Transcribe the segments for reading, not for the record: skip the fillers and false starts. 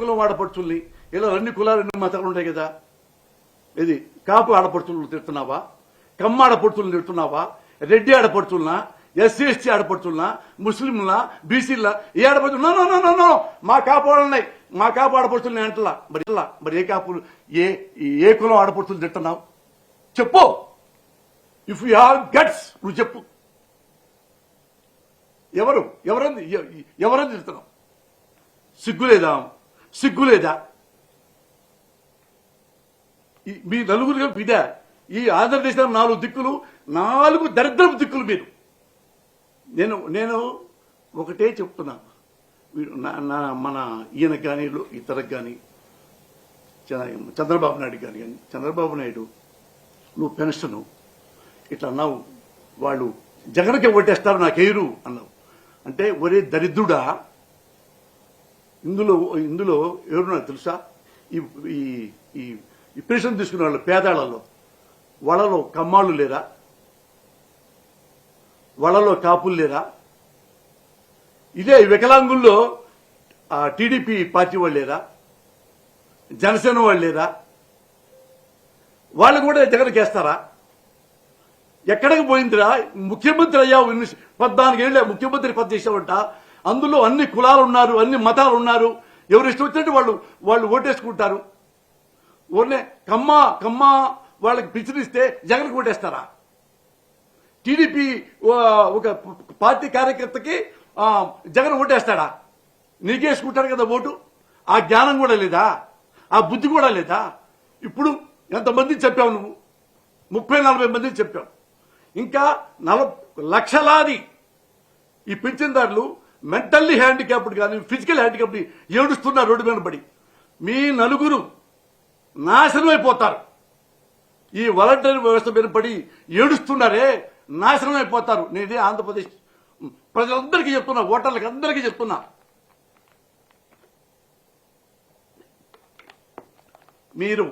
కులం ఆడపడుచుల్ని, ఇలా అన్ని కులాలు ఎన్ని మతాలు ఉంటాయి కదా, ఇది కాపు ఆడపడుచులను తిడుతున్నావా, కమ్మ ఆడపడుచులను తిడుతున్నావా, రెడ్డి ఆడపడుచులనా, ఎస్సీ ఎస్టీ ఆడపడుచులనా, ముస్లింలా, బీసీలా, ఏ ఆడపడుచు నో మా కాపు వాళ్ళన్నాయి, మా కాపు ఆడపడుచులని అంటలా. మరి ఏ కాపు ఏ కులం ఆడపడుచులు తింటున్నావు చెప్పు. ఇఫ్ యూ హ్యావ్ గట్స్ నువ్వు చెప్పు. ఎవరని తిడుతున్నావు? సిగ్గులేదా? మీ నలుగురుగా బిడ్డ ఈ ఆంధ్రదేశంలో 4 దిక్కులు, 4 దరిద్రపు దిక్కులు మీరు. నేను ఒకటే చెప్తున్నా, మన ఈయనకు కానీ ఇతరకు కానీ చంద్రబాబు నాయుడు కానీ చంద్రబాబు నాయుడు నువ్వు పెన్షన్ ఇట్లా అన్నావు, వాళ్ళు జగన్కే ఓటేస్తారు నాకేరు అన్నావు అంటే ఒరే దరిద్రుడా. ఇందులో ఎవరు నాకు తెలుసా, ఈ పెన్షన్ తీసుకునే వాళ్ళు పేదాళ్లలో, వాళ్ళలో కమ్మాళ్ళు లేరా, వాళ్ళలో కాపులు లేరా? ఇదే వికలాంగుల్లో టీడీపీ పార్టీ వాళ్ళు లేరా, జనసేన వాళ్ళు లేరా? వాళ్ళు కూడా జగన్కేస్తారా? ఎక్కడికి పోయిందిరా? ముఖ్యమంత్రి అయ్యావు, 14 ఏళ్ళే ముఖ్యమంత్రి పదవి చేసావంట. అందులో అన్ని కులాలు ఉన్నారు, అన్ని మతాలు ఉన్నారు. ఎవరు ఇష్టం వచ్చినట్టు వాళ్ళు ఓటేసుకుంటారు. ఓన్లే కమ్మ వాళ్ళకి పిచ్చినిస్తే జగన్కి ఓటేస్తారా? టీడీపీ ఒక పార్టీ కార్యకర్తకి జగన్ ఓటేస్తాడా? నీకేసుకుంటారు కదా ఓటు. ఆ జ్ఞానం కూడా లేదా? ఆ బుద్ధి కూడా లేదా? ఇప్పుడు ఎంతమందిని చెప్పావు నువ్వు? 30-40 మందిని చెప్పావు. ఇంకా 40 లక్షలాది ఈ పింఛన్దారులు మెంటల్లీ హ్యాండిక్యాప్డ్ కానీ ఫిజికల్ హ్యాండిక్యాప్డ్ ఏడుస్తున్నారు రోడ్డు మీద పడి. మీ నలుగురు నాశనం అయిపోతారు. ఈ వాలంటీర్ వ్యవస్థ మీద పడి ఏడుస్తున్నారే, నాశనం అయిపోతారు. నేనే ఆంధ్రప్రదేశ్ ప్రజలందరికీ చెప్తున్నా, ఓటర్లకి అందరికీ చెప్తున్నా. మీరు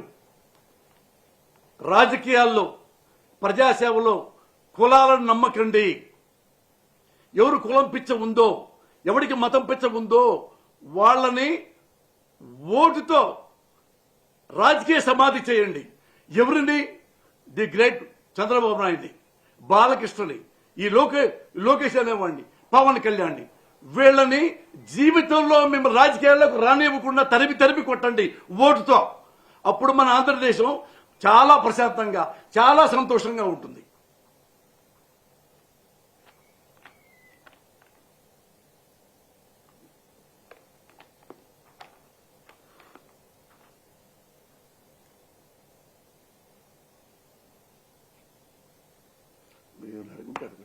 రాజకీయాల్లో, ప్రజాసేవలో కులాలను నమ్మకండి. ఎవరు కులం పిచ్చ ఉందో, ఎవరికి మతం పిచ్చ ఉందో వాళ్ళని ఓటుతో రాజకీయ సమాధి చేయండి. ఎవరిని? ది గ్రేట్ చంద్రబాబు నాయుడిని, బాలకృష్ణని, ఈ లోకేష్ అనేవాడిని, పవన్ కళ్యాణ్ని. వీళ్ళని జీవితంలో మేము రాజకీయాల్లోకి రానివ్వకుండా తరిమి కొట్టండి ఓటుతో. అప్పుడు మన ఆంధ్రదేశం చాలా ప్రశాంతంగా, చాలా సంతోషంగా ఉంటుంది. మీరు అడుగుంటారు.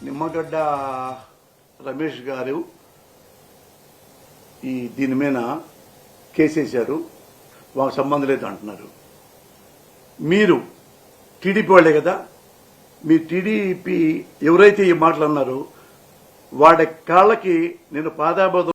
నిమ్మగడ్డ రమేష్ గారు దీని మీద కేసేశారు, వాళ్ళకి సంబంధం లేదు అంటున్నారు. మీరు టీడీపీ వాళ్లే కదా, మీ టీడీపీ ఎవరైతే ఈ మాటలు అన్నారో వాడి కాళ్ళకి నేను పాదాబోధం